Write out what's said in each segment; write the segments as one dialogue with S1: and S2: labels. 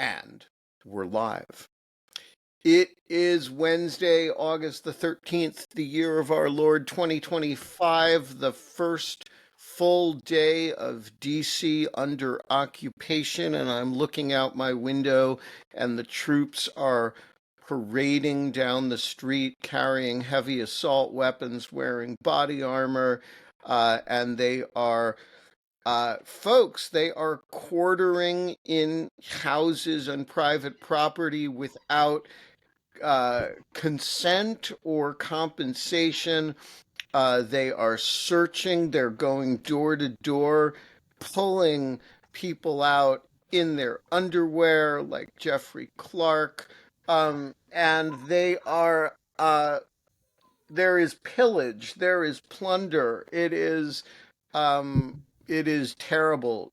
S1: And we're live. It is Wednesday, August the 13th, the year of our Lord 2025, the first full day of DC under occupation, and I'm looking out my window, and the troops are parading down the street carrying heavy assault weapons, wearing body armor, and they are folks, they are quartering in houses and private property without consent or compensation. They are searching, they're going door to door, pulling people out in their underwear, like Jeffrey Clark. And they are, there is pillage, there is plunder. It is terrible.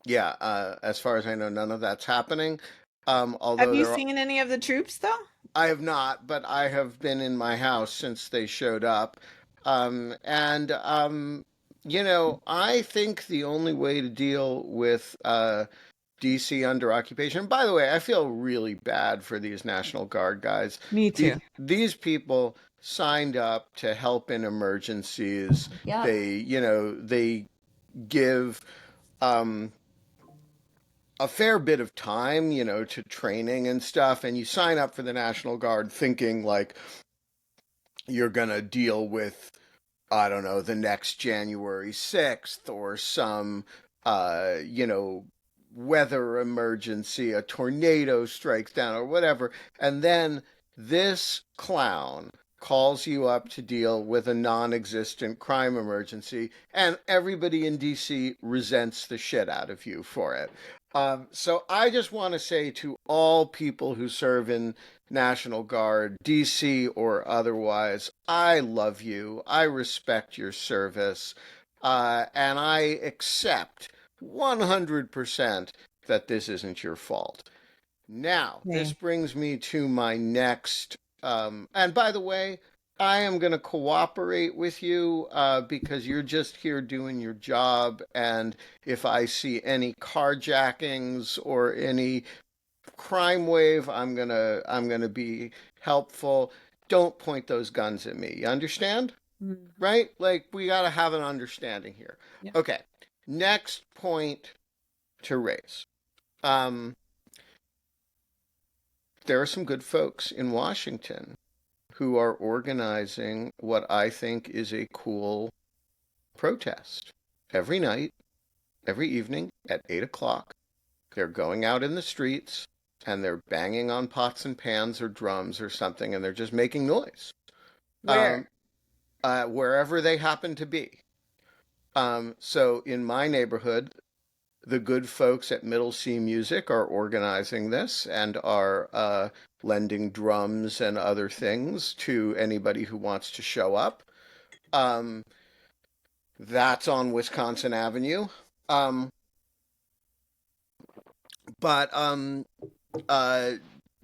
S1: Yeah, as far as I know, none of that's happening.
S2: Have
S1: Although
S2: you
S1: there,
S2: seen any of the troops though?
S1: I have not, but I have been in my house since they showed up. And I think the only way to deal with DC under occupation. And by the way, I feel really bad for these National Guard guys.
S2: Me
S1: These
S2: too.
S1: these people signed up to help in emergencies.
S2: Yep.
S1: They give um, a fair bit of time, to training and stuff, and you sign up for the National Guard thinking like you're gonna deal with, I don't know, the next January 6th or some, uh, you know, weather emergency, a tornado strikes down or whatever. And then this clown calls you up to deal with a non existent crime emergency, and everybody in DC resents the shit out of you for it. So I just want to say to all people who serve in National Guard, DC or otherwise, I love you. I respect your service. And I accept 100% that this isn't your fault. Now, this
S2: Okay.
S1: brings me to my next. And by the way, I am going to cooperate with you because you're just here doing your job. And if I see any carjackings or any crime wave, I'm gonna be helpful. Don't point those guns at me. You understand?
S2: Mhm.
S1: Right? Like we gotta have an understanding here.
S2: Yeah.
S1: Okay. Next point to raise. Um, there are some good folks in Washington who are organizing what I think is a cool protest. Every night, every evening at 8 o'clock, they're going out in the streets and they're banging on pots and pans or drums or something, and they're just making noise, um,
S2: Where?
S1: wherever they happen to be. So in my neighborhood, the good folks at Middle C Music are organizing this and are lending drums and other things to anybody who wants to show up. Um, that's on Wisconsin Avenue. Um, but uh,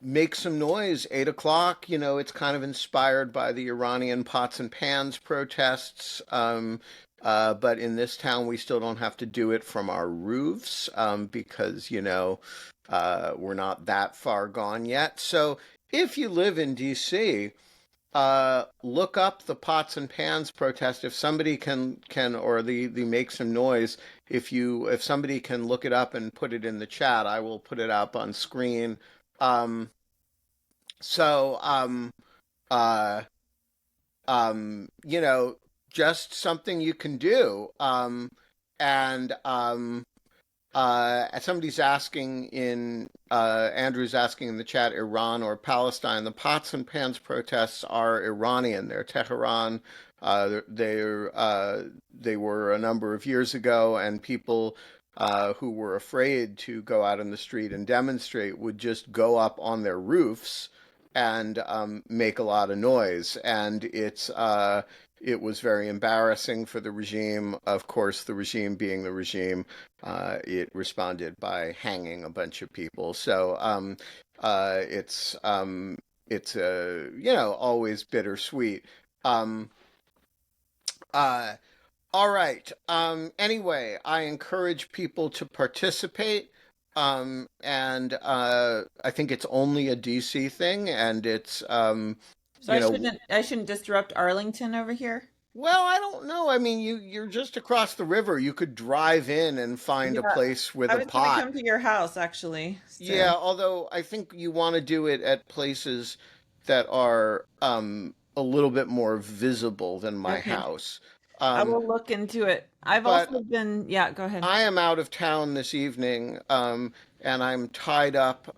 S1: make some noise. 8 o'clock. It's kind of inspired by the Iranian pots and pans protests. But in this town, we still don't have to do it from our roofs because we're not that far gone yet. So if you live in DC, look up the pots and pans protest. If somebody can or the make some noise. If somebody can look it up and put it in the chat, I will put it up on screen. Um, so uh um you know just something you can do. And Somebody's asking in Andrew's asking in the chat, Iran or Palestine. The pots and pans protests are Iranian. They're Tehran. They were a number of years ago, and people who were afraid to go out in the street and demonstrate would just go up on their roofs and make a lot of noise. And it was very embarrassing for the regime. Of course, the regime being the regime, it responded by hanging a bunch of people. So uh, it's um, it's always bittersweet. Um, uh, all right. Anyway, I encourage people to participate. And I think it's only a DC thing, and it's
S2: So
S1: you know,
S2: I shouldn't disrupt Arlington over here.
S1: well, I don't know. I mean, you're just across the river. You could drive in and find a
S2: Yeah.
S1: place with
S2: I
S1: a
S2: was gonna
S1: pot.
S2: come to your house actually.
S1: Yeah,
S2: So
S1: although I think you want to do it at places that are a little bit more visible than my
S2: okay.
S1: house.
S2: I
S1: Um,
S2: will look into it. I've also
S1: but
S2: been, yeah, go ahead.
S1: I am out of town this evening, and I'm tied up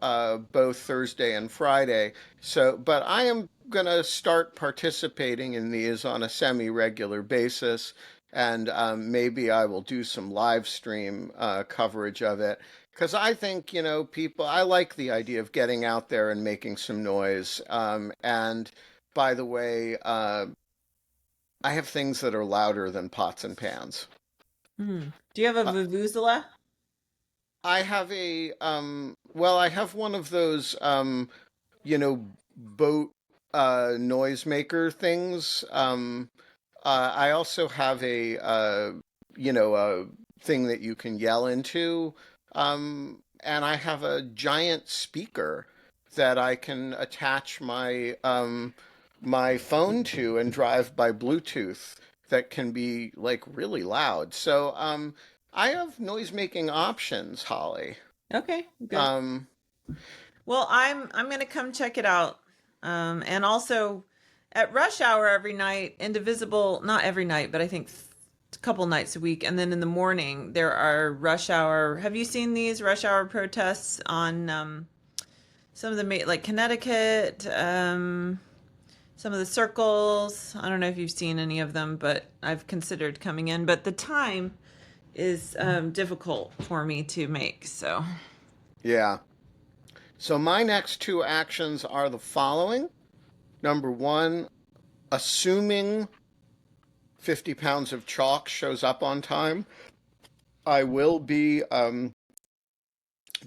S1: both Thursday and Friday. So, but I am gonna start participating in these on a semi-regular basis, and maybe I will do some live stream coverage of it. Because I think, people, I like the idea of getting out there and making some noise. And by the way, I have things that are louder than pots and pans.
S2: Do you have a
S1: Uh,
S2: vuvuzela?
S1: I have well, I have one of those you know, boat noisemaker things. I also have a thing that you can yell into. And I have a giant speaker that I can attach my phone to and drive by Bluetooth that can be like really loud. So I have noise making options, Holly.
S2: Okay, good.
S1: Um,
S2: Well, I'm gonna come check it out. And also at rush hour every night, Indivisible, not every night, but I think a couple nights a week, and then in the morning there are rush hour. Have you seen these rush hour protests on some of the like Connecticut, some of the circles? I don't know if you've seen any of them, but I've considered coming in. But the time is difficult for me to make. So,
S1: yeah. So my next two actions are the following. Number one, assuming 50 pounds of chalk shows up on time, I will be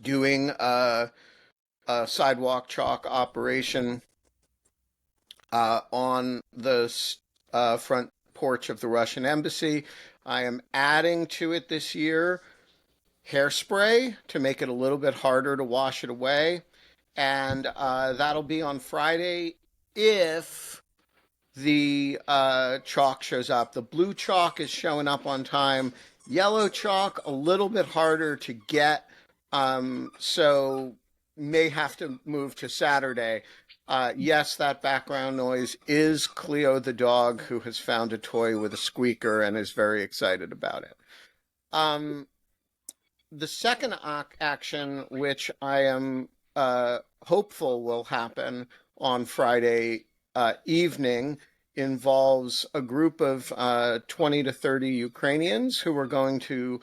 S1: doing a sidewalk chalk operation on the front porch of the Russian embassy. I am adding to it this year hairspray to make it a little bit harder to wash it away. And that'll be on Friday if the chalk shows up. The blue chalk is showing up on time. Yellow chalk, a little bit harder to get. So may have to move to Saturday. Yes, that background noise is Cleo the dog, who has found a toy with a squeaker and is very excited about it. Um, the second action, which I am hopeful will happen on Friday evening, involves a group of 20 to 30 Ukrainians who are going to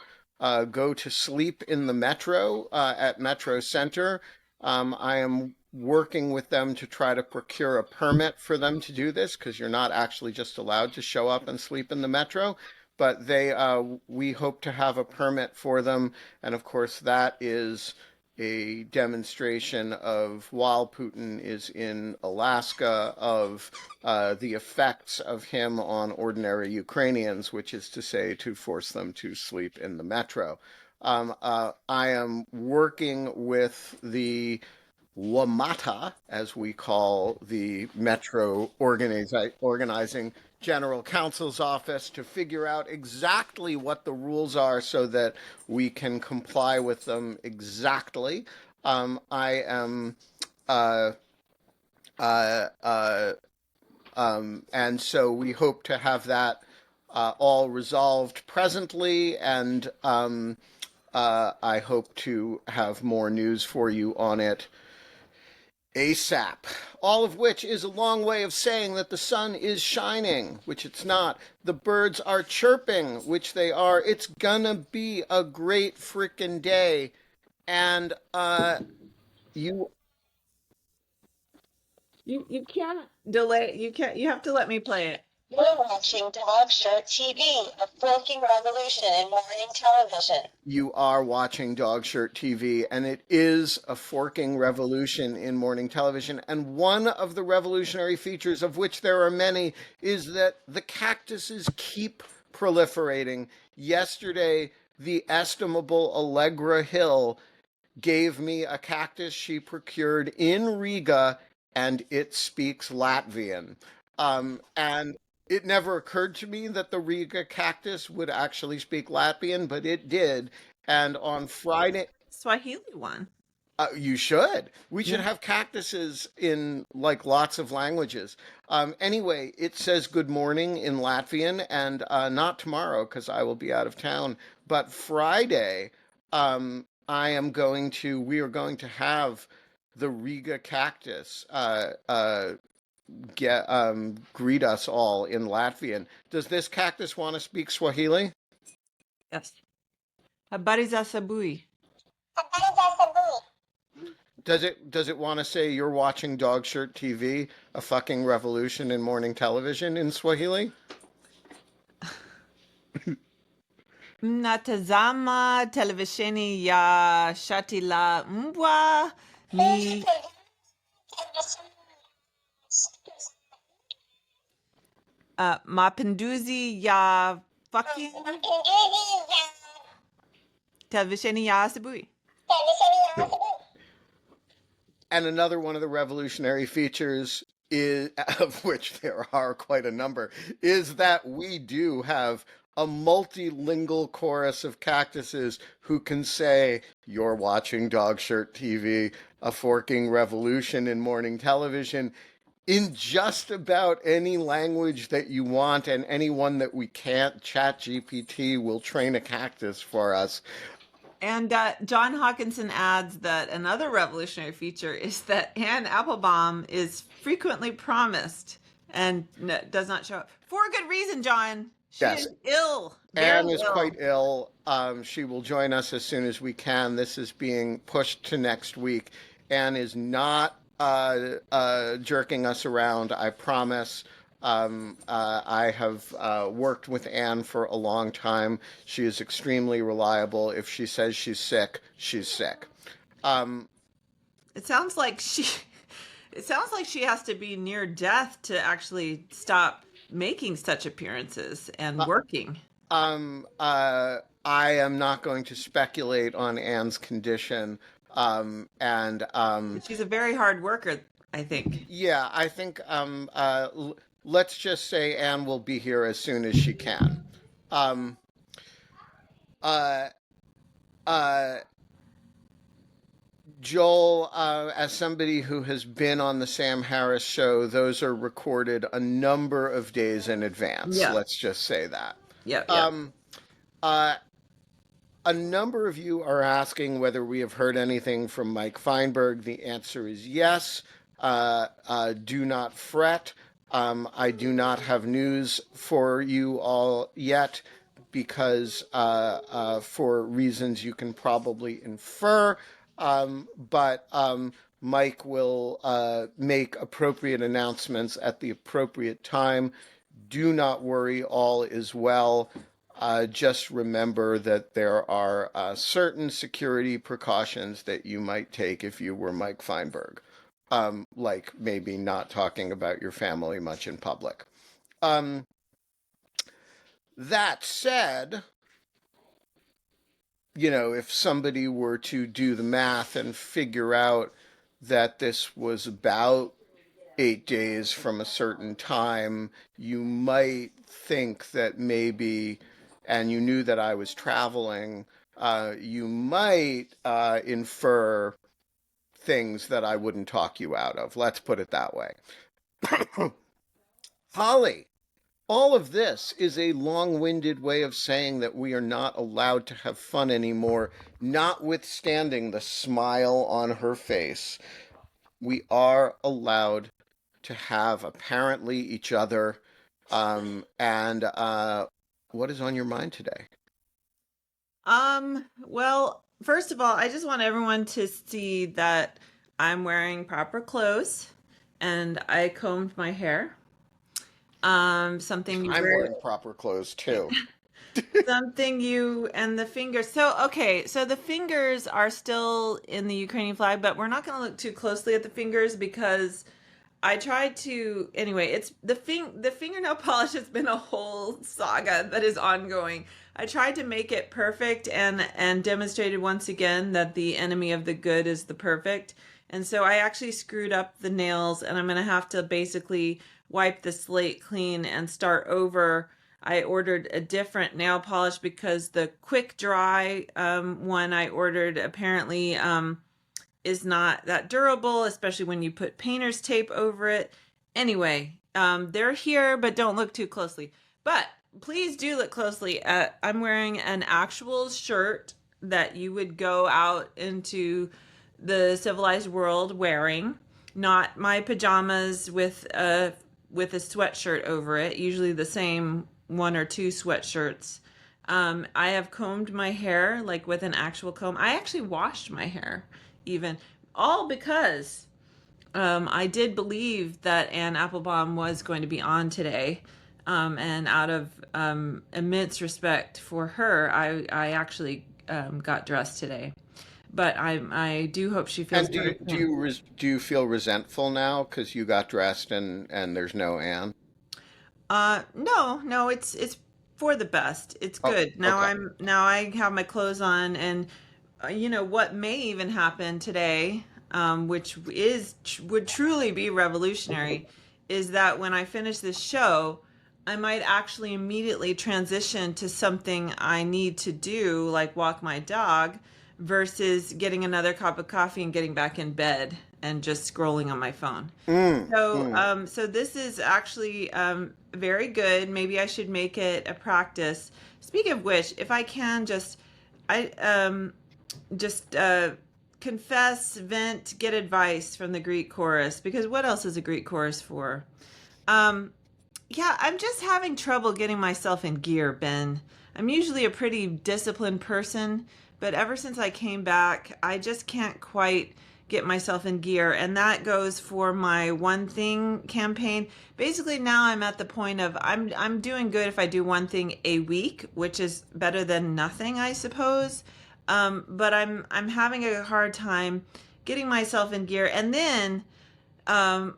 S1: go to sleep in the metro at Metro Center. I am working with them to try to procure a permit for them to do this because you're not actually just allowed to show up and sleep in the metro. But we hope to have a permit for them, and of course, that is a demonstration of while Putin is in Alaska of the effects of him on ordinary Ukrainians, which is to say, to force them to sleep in the metro. I am working with the WMATA, as we call the Metro Organizing General Counsel's office, to figure out exactly what the rules are so that we can comply with them exactly. I am, uh, uh, uh, and so we hope to have that all resolved presently, and I hope to have more news for you on it ASAP. All of which is a long way of saying that the sun is shining, which it's not. The birds are chirping, which they are. It's gonna be a great frickin' day. And you
S2: you can't delay. You can't. You have to let me play it.
S3: You're watching Dog Shirt TV, a forking revolution in morning television.
S1: you are watching Dog Shirt TV, and it is a forking revolution in morning television. And one of the revolutionary features, of which there are many, is that the cactuses keep proliferating. Yesterday, the estimable Allegra Hill gave me a cactus she procured in Riga, and it speaks Latvian. And it never occurred to me that the Riga cactus would actually speak Latvian, but it did. And on Friday,
S2: Swahili one.
S1: you should. We should
S2: Yeah.
S1: have cactuses in like lots of languages. Anyway, it says good morning in Latvian, and not tomorrow because I will be out of town, but Friday, we are going to have the Riga cactus greet us all in Latvian. Does this cactus want to speak Swahili?
S2: Yes. Habari za asubuhi.
S1: Does it want to say you're watching Dog Shirt TV, a fucking revolution in morning television in Swahili?
S2: Mnatazama televisheni ya shati la mbwa ni mapinduzi ya fucking televisheni ya asubuhi.
S1: And another one of the revolutionary features is, of which there are quite a number, is that we do have a multilingual chorus of cactuses who can say, "You're watching Dog Shirt TV, a forking revolution in morning television," in just about any language that you want, and anyone that we can't, ChatGPT will train a cactus for us.
S2: And John Hawkinson adds that another revolutionary feature is that Anne Applebaum is frequently promised and does not show up. For good reason, John. She
S1: Yes.
S2: is ill.
S1: Anne
S2: Very
S1: is
S2: ill.
S1: quite ill. She will join us as soon as we can. This is being pushed to next week. Anne is not jerking us around, I promise. I have worked with Anne for a long time. She is extremely reliable. If she says she's sick, she's sick.
S2: It sounds like she has to be near death to actually stop making such appearances and working.
S1: I am not going to speculate on Anne's condition.
S2: She's a very hard worker, I think.
S1: Yeah, I think let's just say Anne will be here as soon as she can. Um, uh, uh, Joel, as somebody who has been on the Sam Harris show, those are recorded a number of days in advance.
S2: Yeah.
S1: Let's just say that.
S2: Yeah.
S1: A number of you are asking whether we have heard anything from Mike Feinberg. The answer is yes. Do not fret. I do not have news for you all yet because for reasons you can probably infer. But Mike will make appropriate announcements at the appropriate time. Do not worry, all is well. Just remember that there are certain security precautions that you might take if you were Mike Feinberg, like maybe not talking about your family much in public. That said, if somebody were to do the math and figure out that this was about 8 days from a certain time, you might think that maybe, and you knew that I was traveling, you might infer things that I wouldn't talk you out of. Let's put it that way. Holly, all of this is a long-winded way of saying that we are not allowed to have fun anymore, notwithstanding the smile on her face. We are allowed to have apparently each other. And what is on your mind today?
S2: Well, first of all, I just want everyone to see that I'm wearing proper clothes and I combed my hair. Something you
S1: I'm
S2: wear,
S1: wearing proper clothes too.
S2: something you and the fingers. So, okay, so the fingers are still in the Ukrainian flag, but we're not going to look too closely at the fingers because I tried to, anyway, it's the fingernail polish has been a whole saga that is ongoing. I tried to make it perfect and demonstrated once again that the enemy of the good is the perfect. And so I actually screwed up the nails, and I'm going to have to basically wipe the slate clean and start over. I ordered a different nail polish because the quick dry one I ordered apparently is not that durable, especially when you put painter's tape over it. Anyway, they're here, but don't look too closely. But please do look closely at, I'm wearing an actual shirt that you would go out into the civilized world wearing, not my pajamas with a sweatshirt over it, usually the same one or two sweatshirts. I have combed my hair like with an actual comb. I actually washed my hair even, all because I did believe that Anne Applebaum was going to be on today. And out of immense respect for her, I actually got dressed today. But I do hope she feels
S1: And
S2: better soon.
S1: do you feel resentful now because you got dressed and there's no Anne?
S2: No, it's for the best. It's
S1: Oh,
S2: good.
S1: okay.
S2: Now I have my clothes on, and you know what may even happen today, which would truly be revolutionary, is that when I finish this show, I might actually immediately transition to something I need to do, like walk my dog, versus getting another cup of coffee and getting back in bed and just scrolling on my phone.
S1: Mm,
S2: So,
S1: mm.
S2: so this is actually very good. Maybe I should make it a practice. Speaking of which, if I can I just confess, vent, get advice from the Greek chorus, because what else is a Greek chorus for? Um, yeah, I'm just having trouble getting myself in gear, Ben. I'm usually a pretty disciplined person, but ever since I came back, I just can't quite get myself in gear. And that goes for my one thing campaign. Basically, now I'm at the point of I'm doing good if I do one thing a week, which is better than nothing, I suppose. But I'm having a hard time getting myself in gear. And then um,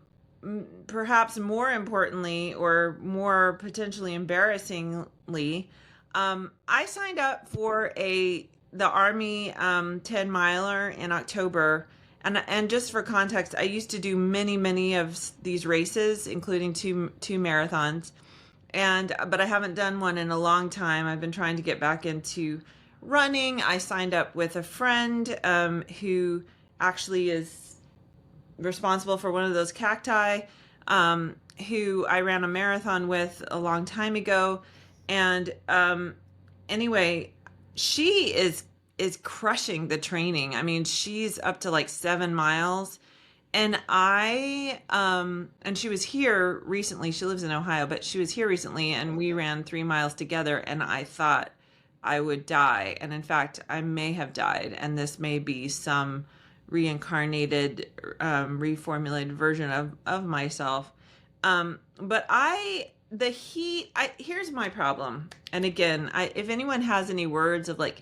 S2: perhaps more importantly, or more potentially embarrassingly, I signed up for the Army 10 miler in October. And just for context, I used to do many of these races, including two marathons. But I haven't done one in a long time. I've been trying to get back into running. I signed up with a friend who actually is responsible for one of those cacti, who I ran a marathon with a long time ago. And anyway, she is crushing the training. I mean, she's up to like 7 miles. And she was here recently. She lives in Ohio, but she was here recently, and we ran 3 miles together. And I thought I would die. And in fact, I may have died. And this may be some reincarnated, reformulated version of myself. But the heat, here's my problem. And again, if anyone has any words of like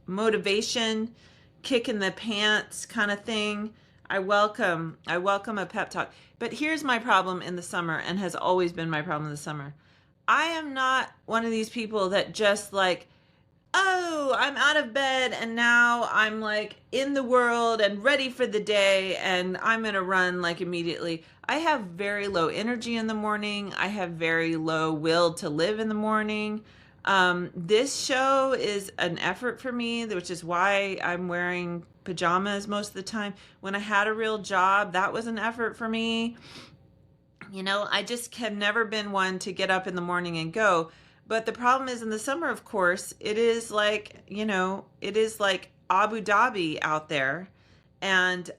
S2: motivation, kick in the pants kind of thing, I welcome a pep talk. But here's my problem in the summer, and has always been my problem in the summer. I am not one of these people that just like, oh, I'm out of bed and now I'm like in the world and ready for the day and I'm going to run like immediately. I have very low energy in the morning. I have very low will to live in the morning. This show is an effort for me, which is why I'm wearing pajamas most of the time. When I had a real job, that was an effort for me. I just have never been one to get up in the morning and go. But the problem is in the summer, of course, it is like Abu Dhabi out there. And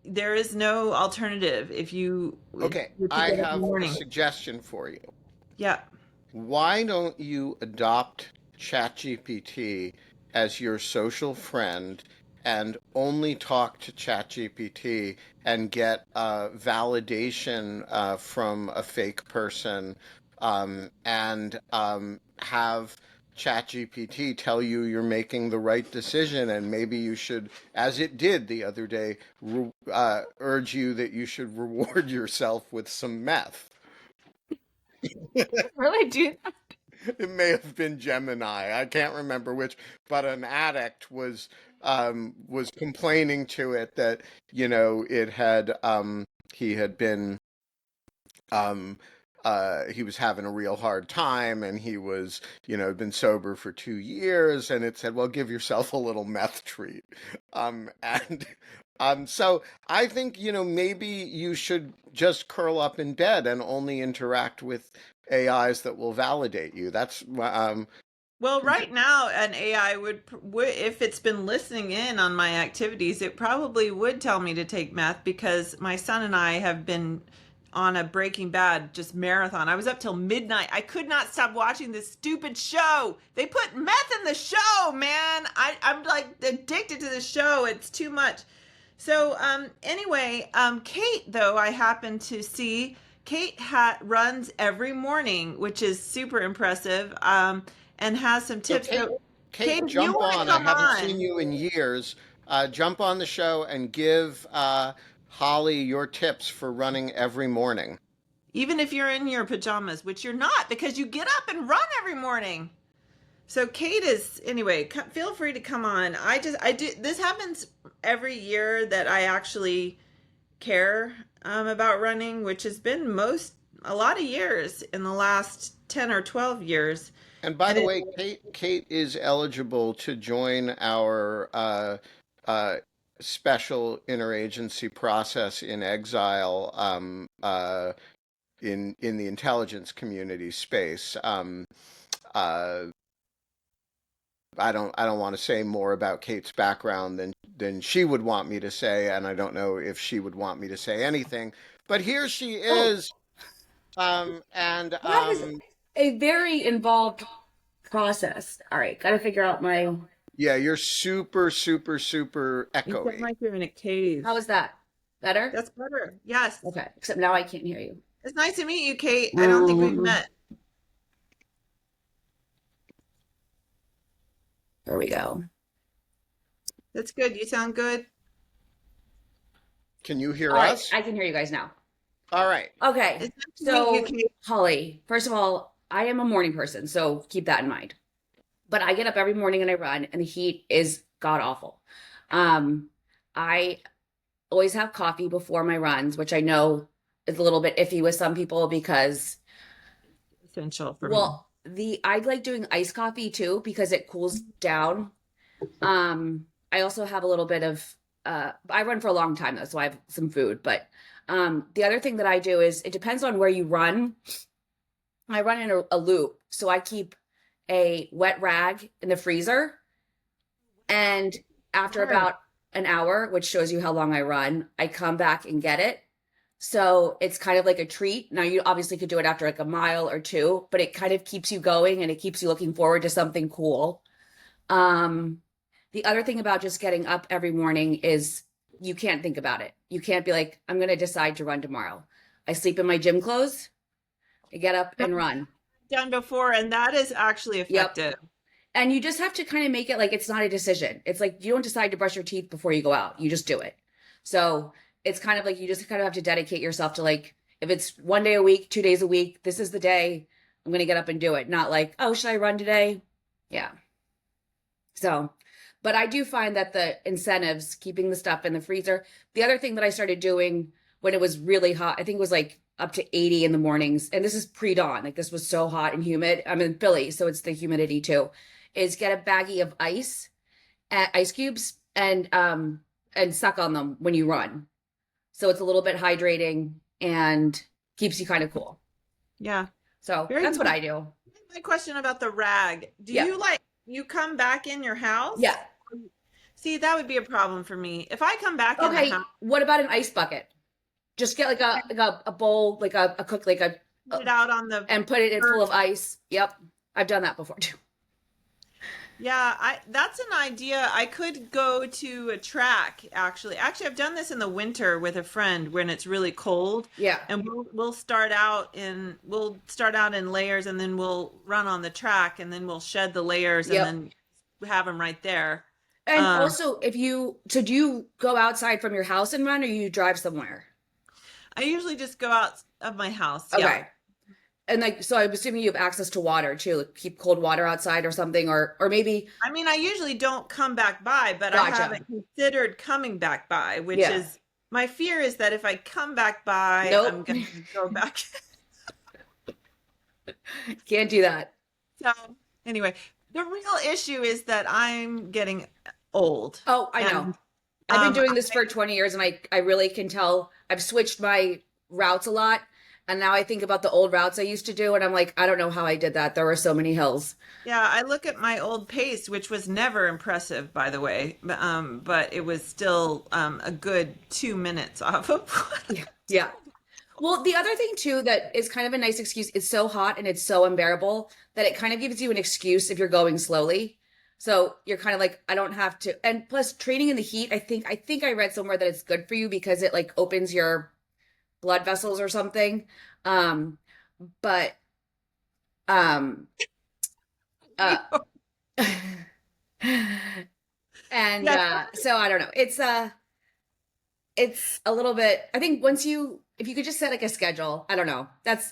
S2: there is no alternative if
S1: Okay,
S2: you to
S1: I
S2: get up in the
S1: have a
S2: morning.
S1: suggestion for you.
S2: Yeah.
S1: Why don't you adopt ChatGPT as your social friend and only talk to ChatGPT and get validation from a fake person, and have ChatGPT tell you you're making the right decision, and maybe you should, as it did the other day, urge you that you should reward yourself with some meth.
S2: Really do that.
S1: It may have been Gemini. I can't remember which, but an addict was complaining to it that, it had he had been um he was having a real hard time, and he was, been sober for 2 years, and it said, well, give yourself a little meth treat. And so I think, maybe you should just curl up in bed and only interact with AIs that will validate you. That's
S2: Well, right now, an AI would, if it's been listening in on my activities, it probably would tell me to take meth because my son and I have been on a Breaking Bad just marathon. I was up till midnight. I could not stop watching this stupid show. They put meth in the show, man. I'm like addicted to the show. It's too much. So, anyway, Kate, though, I happen to see Kate runs every morning, which is super impressive. And has some
S1: so
S2: tips. So,
S1: Kate,
S2: Kate, if you
S1: jump
S2: want to
S1: on. I
S2: come
S1: haven't seen
S2: on,
S1: you in years. Jump on the show and give Holly your tips for running every morning.
S2: even if you're in your pajamas, which you're not because you get up and run every morning. So Kate is anyway. Feel free to come on. I do. This happens every year that I actually care about running, which has been a lot of years in the last 10 or 12 years,
S1: And by
S2: and
S1: the
S2: it
S1: way, Kate is eligible to join our uh, special interagency process in exile, in the intelligence community space. Uh, I don't want to say more about Kate's background than she would want me to say, and I don't know if she would want me to say anything. But here she
S4: Oh,
S1: is, and
S4: that is a very involved process. All right, got to figure out my.
S1: yeah, you're super, super, super
S2: you sound
S1: echoey.
S2: like you're in a cave.
S4: How is that? Better?
S2: That's better. Yes.
S4: Okay, except now I can't hear you.
S2: It's nice to meet you, Kate. I don't think we've met.
S4: There we go.
S2: That's good. You sound good.
S1: Can you hear
S4: All right,
S1: us?
S4: I can hear you guys now.
S1: All right.
S4: Okay,
S2: It's nice to
S4: so
S2: meet you, Kate.
S4: Holly, first of all, I am a morning person, so keep that in mind. But I get up every morning and I run, and the heat is god awful. I always have coffee before my runs, which I know is a little bit iffy with some people because,
S2: Essential for me.
S4: well, I like doing iced coffee too because it cools down. I also have a little bit of I run for a long time though, so I have some food. But the other thing that I do is it depends on where you run. I run in a loop, so I keep a wet rag in the freezer, and after about an hour, which shows you how long I run, I come back and get it. So it's kind of like a treat. Now you obviously could do it after like a mile or two, but it kind of keeps you going and it keeps you looking forward to something cool. The other thing about just getting up every morning is you can't think about it. You can't be like, I'm going to decide to run tomorrow. I sleep in my gym clothes. I get up and run.
S2: Done before, and that is actually effective.
S4: And you just have to kind of make it like it's not a decision. It's like you don't decide to brush your teeth before you go out. You just do it. So it's kind of like you just kind of have to dedicate yourself to like, if it's 1 day a week, 2 days a week, this is the day I'm going to get up and do it. Not like, oh, should I run today? Yeah. So, but I do find that the incentives, keeping the stuff in the freezer. The other thing that I started doing when it was really hot, I think it was like up to 80 in the mornings. And this is pre-dawn. Like this was so hot and humid. I'm in Philly, so it's the humidity too. Is get a baggie of ice cubes, and suck on them when you run. So it's a little bit hydrating and keeps you kind of cool.
S2: Yeah.
S4: So
S2: Very
S4: that's
S2: good.
S4: what I do.
S2: My question about the rag. Do
S4: Yeah.
S2: you come back in your house?
S4: Yeah.
S2: See, that would be a problem for me. If I come back in
S4: Okay.
S2: the house,
S4: What about an ice bucket? Just get a bowl, like a cook,
S2: put it out on the
S4: and put it in full of ice. Yep. I've done that before too.
S2: Yeah, that's an idea. I could go to a track actually. Actually, I've done this in the winter with a friend when it's really cold.
S4: Yeah.
S2: And we'll start out in layers, and then we'll run on the track, and then we'll shed the layers
S4: Yep.
S2: and then have them right there.
S4: And also do you go outside from your house and run, or you drive somewhere?
S2: I usually just go out of my house.
S4: Okay.
S2: Yeah.
S4: and like, so I'm assuming you have access to water too, like keep cold water outside or something, or maybe.
S2: I mean, I usually don't come back by, but I
S4: Gotcha.
S2: haven't considered coming back by, which
S4: Yeah.
S2: is my fear is that if I come back by,
S4: Nope.
S2: I'm going to go back.
S4: Can't do that.
S2: So anyway, the real issue is that I'm getting old.
S4: Oh, I know.
S2: And
S4: I've been doing this for 20 years and I really can tell I've switched my routes a lot. And now I think about the old routes I used to do and I'm like, I don't know how I did that. There were so many hills.
S2: yeah, I look at my old pace, which was never impressive, by the way, but it was still a good 2 minutes off of.
S4: Yeah. Well, the other thing too that is kind of a nice excuse, it's so hot and it's so unbearable that it kind of gives you an excuse if you're going slowly. So you're kind of like, I don't have to. And plus training in the heat, I think I read somewhere that it's good for you because it like opens your blood vessels or something. But um uh and
S2: Yeah.
S4: so I don't know. It's a little bit, I think if you could just set like a schedule, I don't know.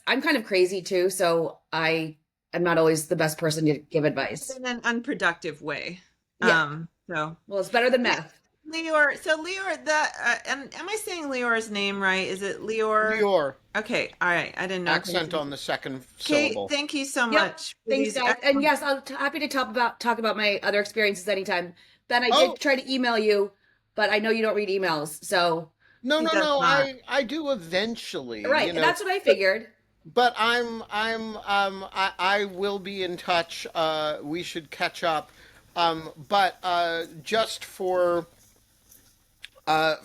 S4: I'm kind of crazy too, so I'm not always the best person to give advice.
S2: In an unproductive way.
S4: Yeah.
S2: So
S4: Well, it's better than meth.
S2: Leor, and am I saying Leor's name right? Is it Leor?
S1: Lior.
S2: Okay, all right. I didn't know.
S1: Accent on the second
S2: Kate,
S1: syllable.
S2: thank you so
S4: Yep.
S2: much. for
S4: Thanks,
S2: these
S4: guys.
S2: excellent-
S4: And yes, happy to talk about my other experiences anytime. Ben, I
S1: Oh.
S4: did try to email you, but I know you don't read emails, so
S1: No,
S2: He
S1: no,
S2: does
S1: no.
S2: not.
S1: I do eventually.
S4: right.
S1: You know,
S4: That's what I figured.
S1: but I will be in touch. We should catch up. But just for
S4: The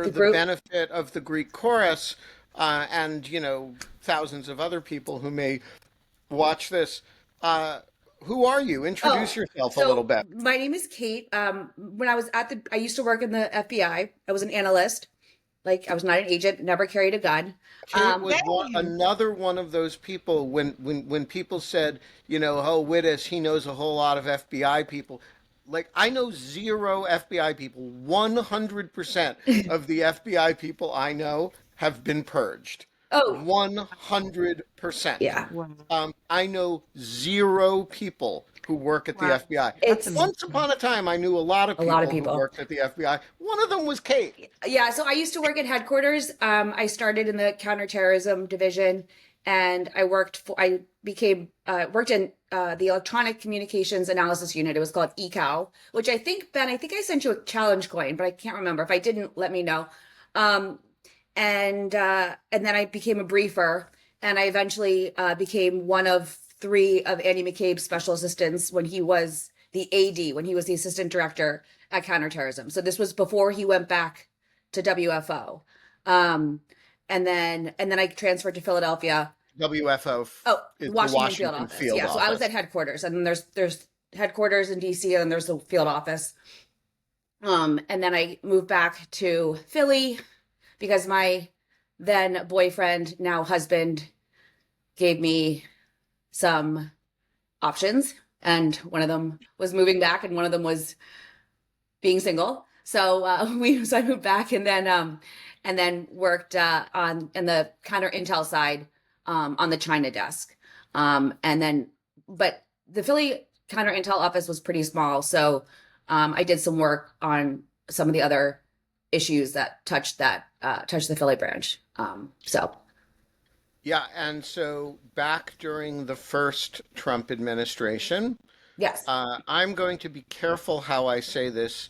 S1: the
S4: group.
S1: benefit of the Greek chorus, and thousands of other people who may watch this, who are you? Introduce yourself a
S4: So
S1: little bit.
S4: my name is Kate. When I used to work in the FBI. I was an analyst. Like I was not an agent, never carried a gun.
S1: Kate was
S2: Dang.
S1: another one of those people when people said, oh, Wittes, he knows a whole lot of FBI people. Like, I know zero FBI people. 100% of the FBI people I know have been purged.
S4: Oh,
S1: 100%.
S4: yeah.
S1: I know zero people who work at the
S2: Wow.
S1: FBI.
S4: It's
S1: Once upon a time, I knew a lot of people,
S4: people.
S1: who worked at the FBI. One of them was Kate.
S4: Yeah, so I used to work at headquarters. I started in the counterterrorism division, and worked in the electronic communications analysis unit. It was called ECOW, which I think, Ben, I sent you a challenge coin, but I can't remember. If I didn't, let me know. And then I became a briefer, and I eventually became one of 3 of Andy McCabe's special assistants when he was the AD, when he was the assistant director at counterterrorism. So this was before he went back to WFO. And then I transferred to Philadelphia.
S1: WFO
S4: Oh,
S1: is the
S4: Washington
S1: Washington
S4: field
S1: field
S4: office. Yeah, so I was
S1: office.
S4: at headquarters, and then there's headquarters in DC, and then there's the field office. And then I moved back to Philly because my then boyfriend, now husband, gave me some options, and one of them was moving back, and one of them was being single. So I moved back, and then worked on the counter intel side on the China desk, but the Philly counter intel office was pretty small, so I did some work on some of the other issues that touched the Philly branch. So
S1: Yeah, and so back during the first Trump administration,
S4: yes,
S1: I'm going to be careful how I say this.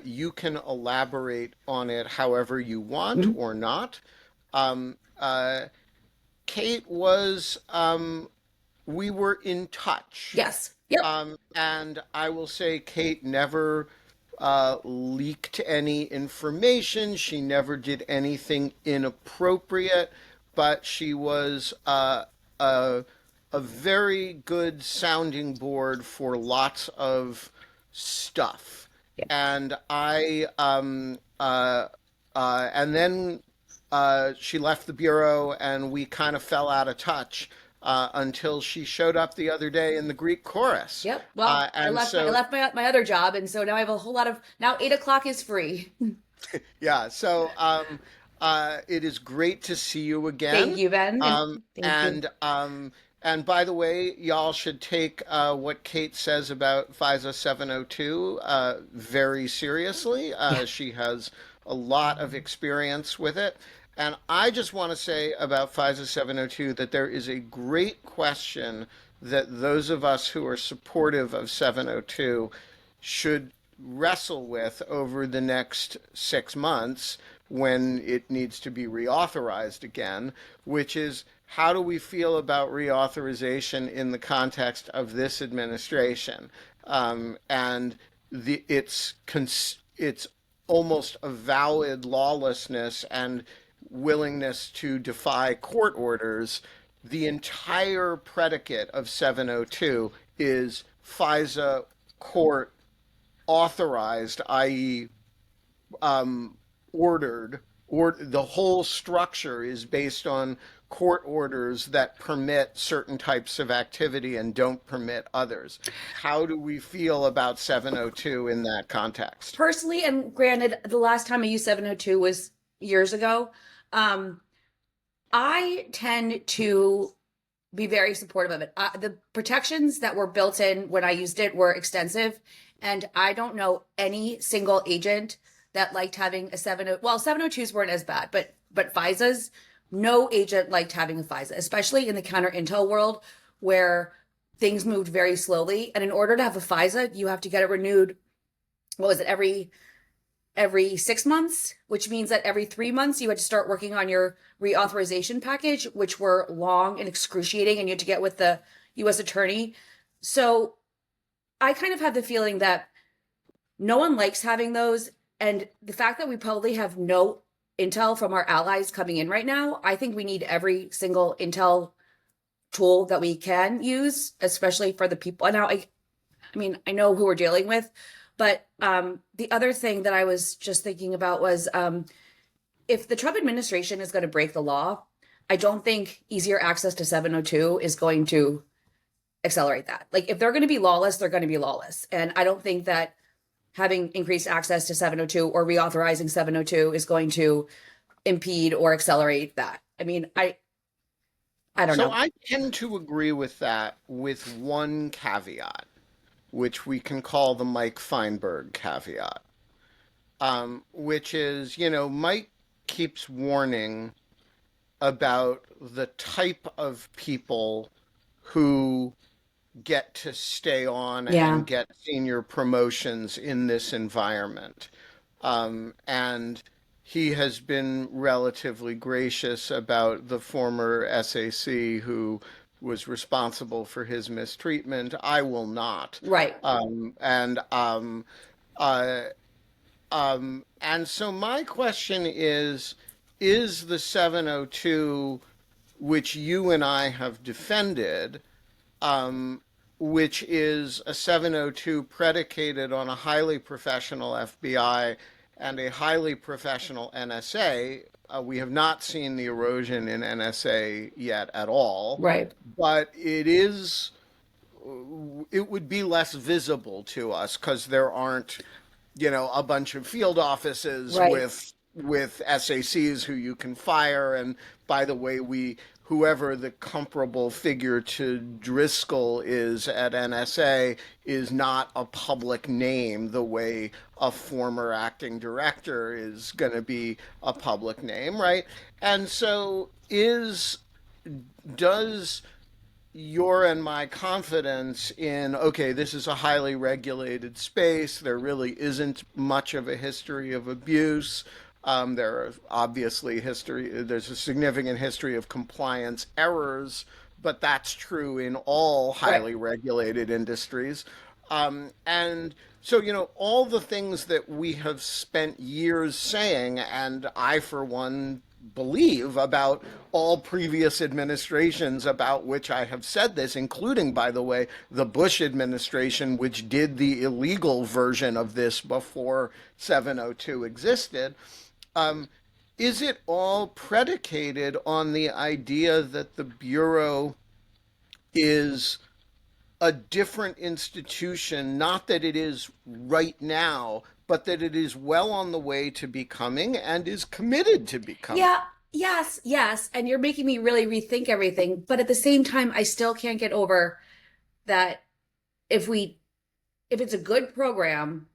S1: You can elaborate on it however you want or not. Um, Kate was, we were in touch.
S4: yes, yep,
S1: And I will say Kate never leaked any information. She never did anything inappropriate, but she was a very good sounding board for lots of stuff. And and then she left the bureau, and we kind of fell out of touch until she showed up the other day in the Greek chorus.
S4: yep. Well, I
S1: And
S4: left
S1: so,
S4: my other job, and so now I have a whole lot of now 8 o'clock is free.
S1: yeah, so It is great to see you
S4: Thank
S1: again.
S4: you, Ben, and
S1: Um,
S4: thank you.
S1: and um, and by the way, y'all should take what Kate says about FISA 702 very seriously.
S4: Yeah.
S1: She has a lot of experience with it. And I just want to say about FISA 702 that there is a great question that those of us who are supportive of 702 should wrestle with over the next 6 months when it needs to be reauthorized again, which is how do we feel about reauthorization in the context of this administration? And it's almost avowed lawlessness and willingness to defy court orders. The entire predicate of 702 is FISA court authorized, i.e., ordered, or the whole structure is based on court orders that permit certain types of activity and don't permit others. How do we feel about 702 in that context?
S4: Personally, and granted, the last time I used 702 was years ago. Um, I tend to be very supportive of it. The protections that were built in when I used it were extensive, and I don't know any single agent that liked having a 70. Well, 702s weren't as bad, but FISAs, no agent liked having a FISA, especially in the counter intel world where things moved very slowly. And in order to have a FISA, you have to get it renewed. What was it, every 6 months, which means that every 3 months you had to start working on your reauthorization package, which were long and excruciating, and you had to get with the U.S. attorney. So I kind of have the feeling that no one likes having those. And the fact that we probably have no intel from our allies coming in right now, I think we need every single intel tool that we can use, especially for the people. Now, I mean, I know who we're dealing with, but the other thing that I was just thinking about was if the Trump administration is going to break the law, I don't think easier access to 702 is going to accelerate that. Like, if they're going to be lawless, they're going to be lawless. And I don't think that having increased access to 702 or reauthorizing 702 is going to impede or accelerate that. I mean, I don't
S1: So
S4: know.
S1: I tend to agree with that with one caveat, which we can call the Mike Feinberg caveat, which is, Mike keeps warning about the type of people who get to stay on
S4: Yeah.
S1: and get senior promotions in this environment. And he has been relatively gracious about the former SAC who was responsible for his mistreatment. I will not.
S4: Right.
S1: And uh, and so my question is the 702, which you and I have defended, um, which is a 702 predicated on a highly professional FBI and a highly professional NSA. We have not seen the erosion in NSA yet at all,
S4: Right.
S1: but it would be less visible to us because there aren't, a bunch of field offices
S4: Right.
S1: with SACs who you can fire. And by the way, whoever the comparable figure to Driscoll is at NSA is not a public name the way a former acting director is going to be a public name, right? And so does your and my confidence in, okay, this is a highly regulated space. There really isn't much of a history of abuse. There are obviously there's a significant history of compliance errors, but that's true in all
S4: Right.
S1: highly regulated industries. And so, all the things that we have spent years saying, and I, for one, believe about all previous administrations about which I have said this, including, by the way, the Bush administration, which did the illegal version of this before 702 existed. Um, is it all predicated on the idea that the Bureau is a different institution, not that it is right now, but that it is well on the way to becoming and is committed to becoming.
S4: Yeah, yes. And you're making me really rethink everything. But at the same time, I still can't get over that if it's a good program,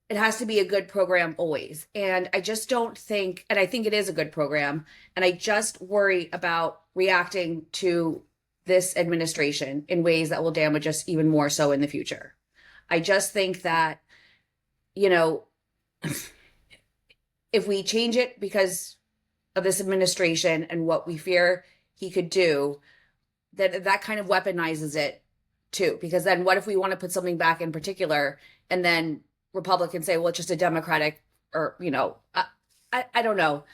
S4: it has to be a good program always. And I just don't think, and I think it is a good program, and I just worry about reacting to this administration in ways that will damage us even more so in the future. I just think that, you know, if we change it because of this administration and what we fear he could do, that kind of weaponizes it too. Because then what if we want to put something back in particular and then Republicans say, well, it's just a Democratic, or, I don't know.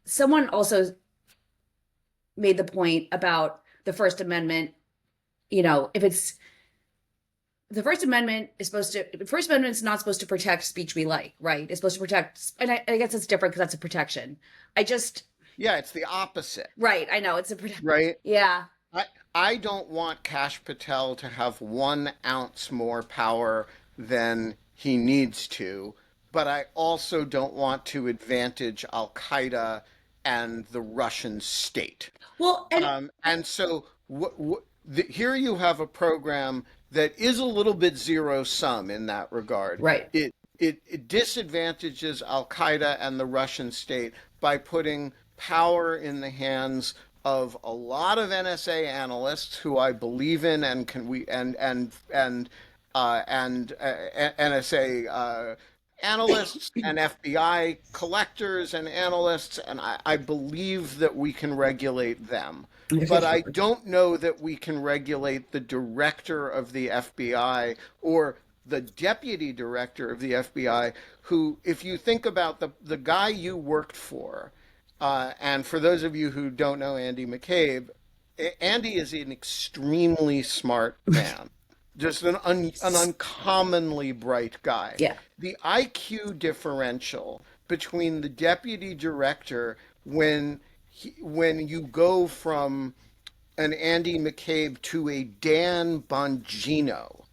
S4: Someone also made the point about the First Amendment. If it's the First Amendment is not supposed to protect speech we like, right? It's supposed to protect, and I guess it's different because that's a protection.
S1: Yeah, it's the opposite.
S4: Right. I know it's a protection.
S1: Right.
S4: Yeah.
S1: I don't want Kash Patel to have 1 ounce more power than he needs to, but I also don't want to advantage Al Qaeda and the Russian state.
S4: Well,
S1: and so here you have a program that is a little bit zero sum in that regard.
S4: Right.
S1: It disadvantages Al Qaeda and the Russian state by putting power in the hands of a lot of NSA analysts who I believe in and NSA analysts and FBI collectors and analysts, and I believe that we can regulate them. But I don't know that we can regulate the director of the FBI or the deputy director of the FBI, who, if you think about the guy you worked for, and for those of you who don't know Andy McCabe, Andy is an extremely smart man. Just an uncommonly bright guy.
S4: Yeah.
S1: The IQ differential between the deputy director when you go from an Andy McCabe to a Dan Bongino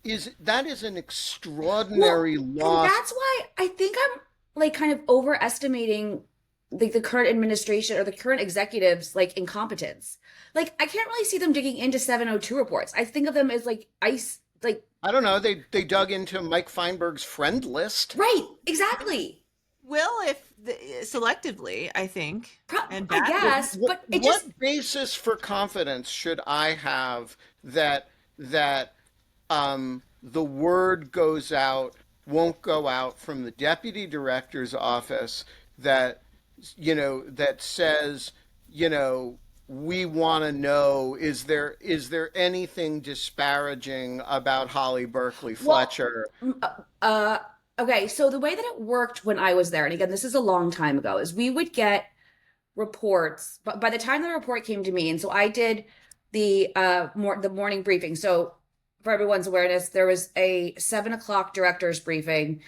S1: is an extraordinary loss.
S4: And that's why I think I'm like kind of overestimating like the current administration or the current executives like incompetence. Like I can't really see them digging into 702 reports. I think of them as like ice, like
S1: I don't know. They dug into Mike Feinberg's friend list.
S4: Right, exactly.
S2: Selectively, I think.
S4: I guess, but
S1: what basis for confidence should I have that the word won't go out from the deputy director's office that says, we want to know, is there anything disparaging about Holly Berkley Fletcher?
S4: Okay, so the way that it worked when I was there, and again, this is a long time ago, is we would get reports, but by the time the report came to me, and so I did the morning briefing. So for everyone's awareness, there was a 7:00 director's briefing.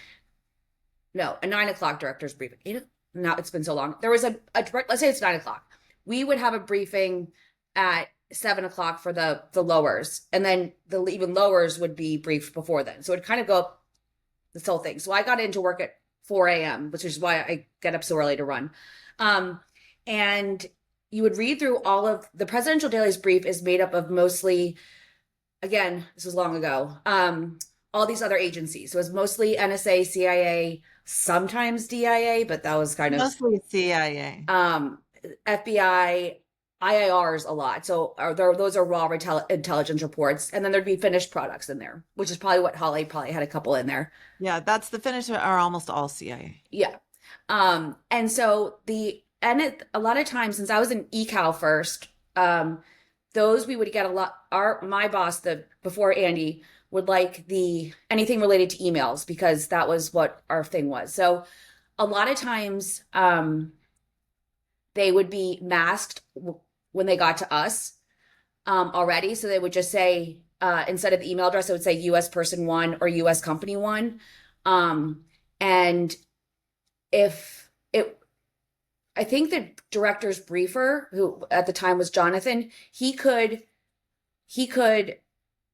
S4: No, a 9:00 director's briefing. Now it's been so long. There was let's say it's 9:00. We would have a briefing at 7:00 for the lowers, and then the even lowers would be briefed before then. So it'd kind of go up this whole thing. So I got into work at 4 a.m., which is why I get up so early to run. And you would read through all of the presidential daily's brief is made up of mostly, again, this was long ago, all these other agencies. So it was mostly NSA, CIA, sometimes DIA, but that was kind of
S2: mostly CIA,
S4: FBI, IIRs a lot. So those are raw intelligence reports. And then there'd be finished products in there, which is probably what Holly probably had a couple in there.
S2: Yeah, that's the finished are almost all CIA.
S4: Yeah. And so a lot of times, since I was in eCal first, those we would get a lot. My boss, before Andy, would like anything related to emails because that was what our thing was. So a lot of times, they would be masked when they got to us already. So they would just say, instead of the email address, it would say US person 1 or US company 1. And I think the director's briefer, who at the time was Jonathan, he could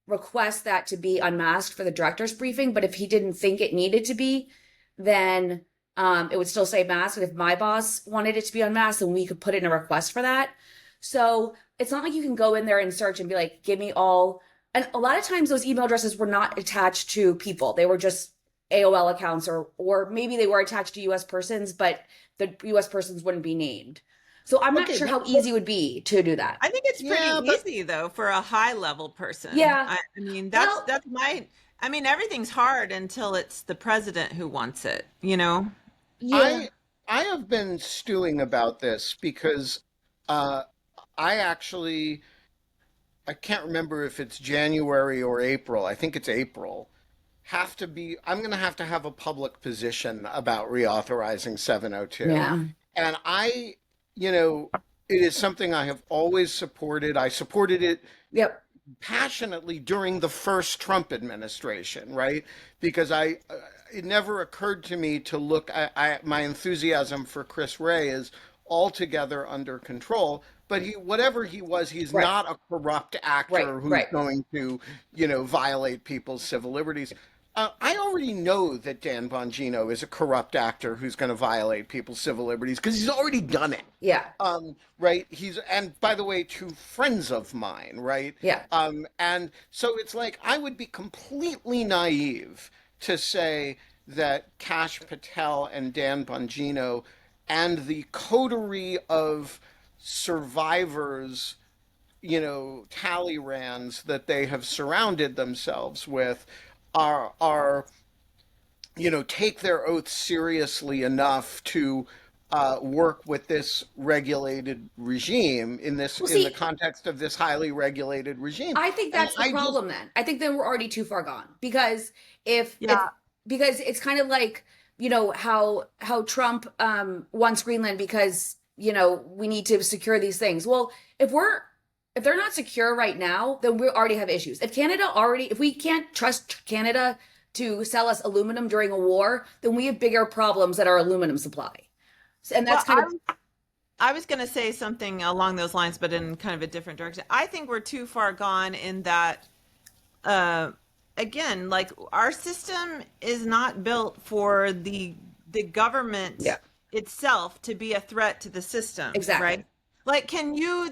S4: request that to be unmasked for the director's briefing, but if he didn't think it needed to be, then it would still say masked. And if my boss wanted it to be unmasked, then we could put in a request for that. So it's not like you can go in there and search and be like, give me all. And a lot of times those email addresses were not attached to people. They were just AOL accounts, or maybe they were attached to US persons, but the US persons wouldn't be named. So I'm not
S1: Okay,
S4: sure how easy it would be to do that.
S2: I think it's pretty
S1: yeah, but
S2: easy though for a high level person.
S4: Yeah.
S2: I mean,
S4: Well,
S2: that's my. I mean, everything's hard until it's the president who wants it. You know.
S4: yeah.
S1: I have been stewing about this because uh, I actually I can't remember if it's January or April. I think it's April. I'm going to have a public position about reauthorizing 702.
S4: Yeah.
S1: And you know, it is something I have always supported. I supported it
S4: Yep.
S1: passionately during the first Trump administration, right? Because it never occurred to me to look. My enthusiasm for Chris Wray is altogether under control. But whatever he was, he's
S4: Right.
S1: not a corrupt
S4: Right.
S1: actor who's
S4: Right.
S1: going to, violate people's civil liberties. I already know that Dan Bongino is a corrupt actor who's going to violate people's civil liberties because he's already done it.
S4: Yeah.
S1: Right. And by the way, to friends of mine, right?
S4: Yeah.
S1: And so it's like I would be completely naive to say that Kash Patel and Dan Bongino and the coterie of survivors, Talleyrand's that they have surrounded themselves with are take their oaths seriously enough to work with this regulated regime
S4: Well,
S1: in the
S4: see,
S1: context of this highly regulated regime.
S4: I think
S1: And
S4: that's the
S1: I just
S4: problem then. I think then we're already too far gone because if
S2: Yeah.
S4: because it's kind of like, how Trump wants Greenland because, we need to secure these things. Well, if they're not secure right now, then we already have issues. If we can't trust Canada to sell us aluminum during a war, then we have bigger problems at our aluminum supply. And
S2: Well,
S4: that's kind of
S2: I was going to say something along those lines, but in kind of a different direction. I think we're too far gone in that, uh, again, like our system is not built for the government
S4: yeah,
S2: itself to be a threat to the system,
S4: exactly.
S2: right? Like, can you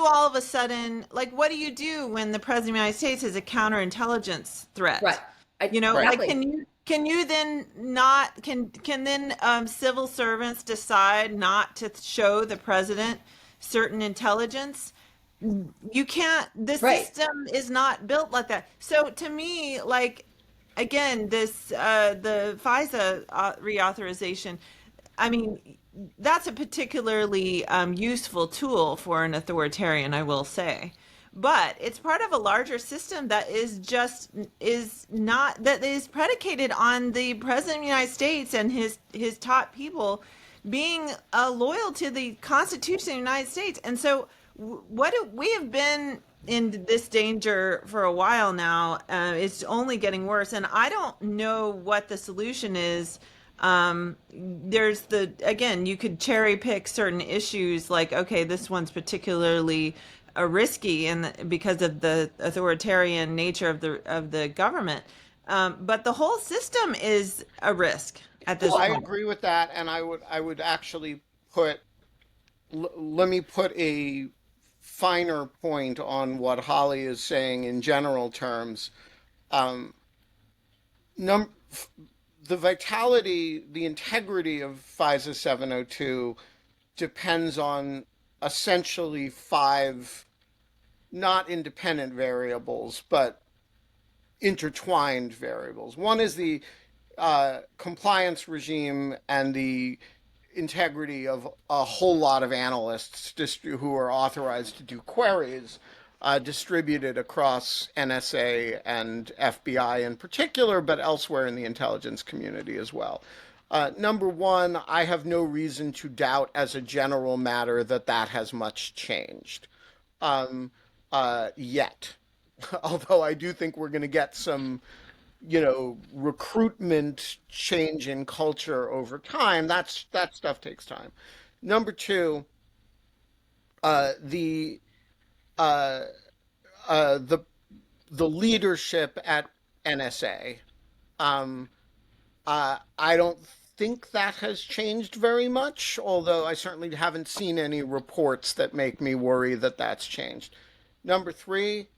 S2: all of a sudden, like, what do you do when the president of the United States is a counterintelligence
S4: Right.
S2: threat? You know,
S1: right.
S2: like,
S4: Exactly.
S2: can you then not can then civil servants decide not to show the president certain intelligence? You can't. The
S4: Right.
S2: system is not built like that. So to me, like, again, this the FISA reauthorization. I mean, that's a particularly useful tool for an authoritarian, I will say. But it's part of a larger system that is not that is predicated on the president of the United States and his top people being loyal to the Constitution of the United States. And so, we have been in this danger for a while now. It's only getting worse, and I don't know what the solution is. There's again, you could cherry pick certain issues like, okay, this one's particularly risky and because of the authoritarian nature of the government. But the whole system is a risk at this
S1: I
S2: point.
S1: agree with that, and I would actually let me put a finer point on what Holly is saying in general terms. Um, num- the vitality, the integrity of FISA 702 depends on essentially five not independent variables, but intertwined variables. One is the compliance regime and the integrity of a whole lot of analysts who are authorized to do queries distributed across NSA and FBI in particular, but elsewhere in the intelligence community as well. Number one, I have no reason to doubt as a general matter that has much changed yet. Although I do think we're going to get some, recruitment change in culture over time. That stuff takes time. Number two, the uh, the the leadership at NSA. Um, I don't think that has changed very much, although I certainly haven't seen any reports that make me worry that that's changed. Number three,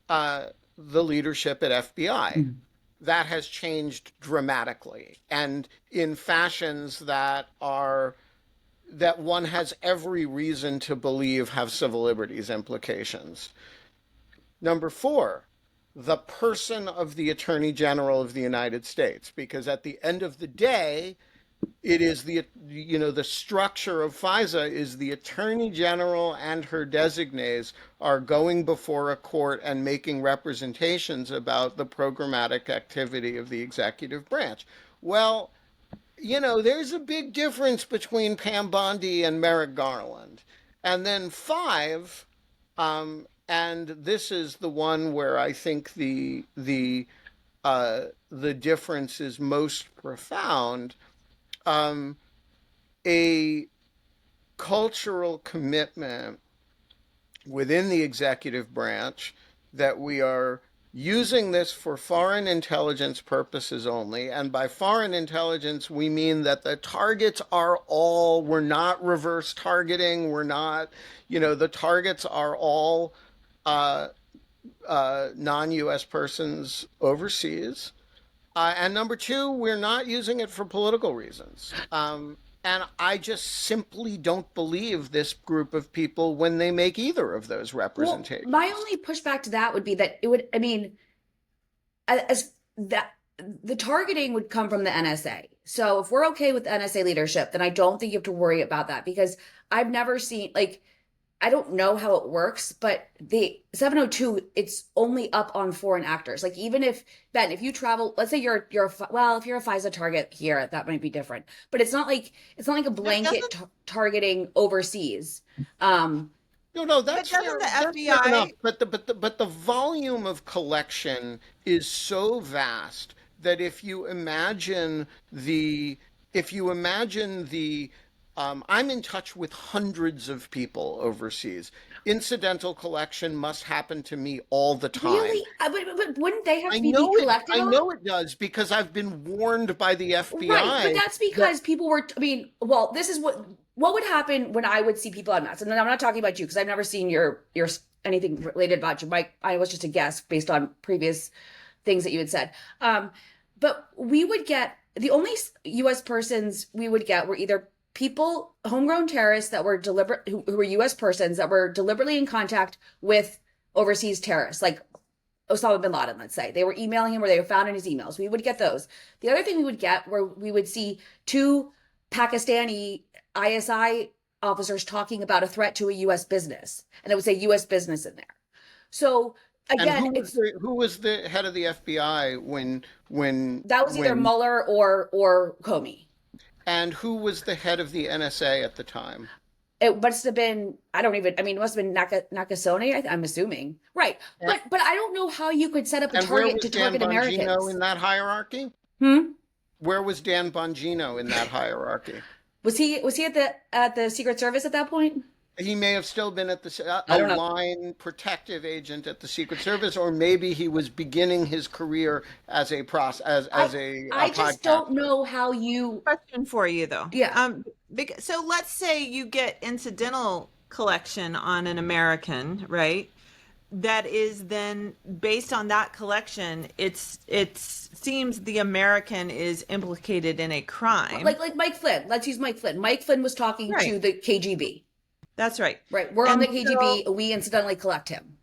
S1: the leadership at FBI. That has changed dramatically and in fashions that one has every reason to believe have civil liberties implications. Number four, the person of the Attorney General of the United States, because at the end of the day, it is the structure of FISA is the Attorney General and her designees are going before a court and making representations about the programmatic activity of the executive branch. Well, there's a big difference between Pam Bondi and Merrick Garland. And then five, and this is the one where I think the difference is most profound. A cultural commitment within the executive branch that we are using this for foreign intelligence purposes only. And by foreign intelligence, we mean that the targets we're not reverse targeting. We're not, the targets are all non-US persons overseas. And number two, we're not using it for political reasons. And I just simply don't believe this group of people when they make either of those representations.
S4: Well, my only pushback to that would be that as that the targeting would come from the NSA. So if we're okay with NSA leadership, then I don't think you have to worry about that, because I've never seen, I don't know how it works, but the 702, it's only up on foreign actors. Even if, Ben, if you travel, let's say if you're a FISA target here, that might be different. But it's not like a blanket targeting overseas.
S1: No, that's
S2: doesn't the
S1: fair
S2: FBI
S1: enough. But the volume of collection is so vast that if you imagine the I'm in touch with hundreds of people overseas. Incidental collection must happen to me all the time.
S4: Really? But wouldn't they have to be collected
S1: I
S4: on?
S1: know it does, because I've been warned by the FBI.
S4: Right, but that's because people were, this is what would happen when I would see people on mass. And I'm not talking about you, because I've never seen your anything related about you. Mike, I was just a guess based on previous things that you had said. But we would get, the only US persons we would get were either people, homegrown terrorists that were who were US persons that were deliberately in contact with overseas terrorists, like Osama bin Laden, let's say. They were emailing him, or they were found in his emails. We would get those. The other thing we would get were we would see two Pakistani ISI officers talking about a threat to a US business, and it would say US business in there. So again,
S1: who was the head of the FBI when
S4: that was either Mueller or Comey.
S1: And who was the head of the NSA at the time?
S4: It must have been, it must have been Nakasone, I'm assuming. Right. But I don't know how you could set up a target to target Americans.
S1: Where was Dan Bongino in that hierarchy? Where was Dan Bongino in that hierarchy?
S4: Was he at the Secret Service at that point?
S1: He may have still been at a line protective agent at the Secret Service, or maybe he was beginning his career as a
S4: I just don't know how you.
S2: Question for you though.
S4: Yeah.
S2: So let's say you get incidental collection on an American, right? That is then based on that collection, it seems the American is implicated in a crime.
S4: Like Mike Flynn. Let's use Mike Flynn. Mike Flynn was talking to the KGB.
S2: That's right.
S4: Right. We're on the KGB. We incidentally collect him.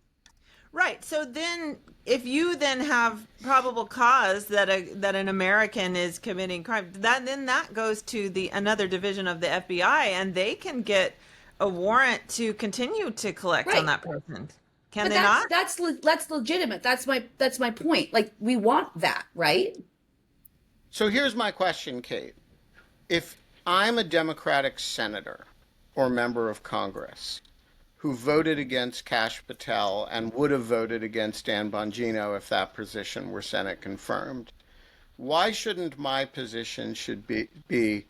S2: Right. So then if you then have probable cause that an American is committing crime, then that goes to another division of the FBI, and they can get a warrant to continue to collect on that person. Can they not?
S4: That's legitimate. That's my point. We want that, right?
S1: So here's my question, Kate. If I'm a Democratic senator or member of Congress who voted against Kash Patel and would have voted against Dan Bongino if that position were Senate confirmed, why shouldn't my position be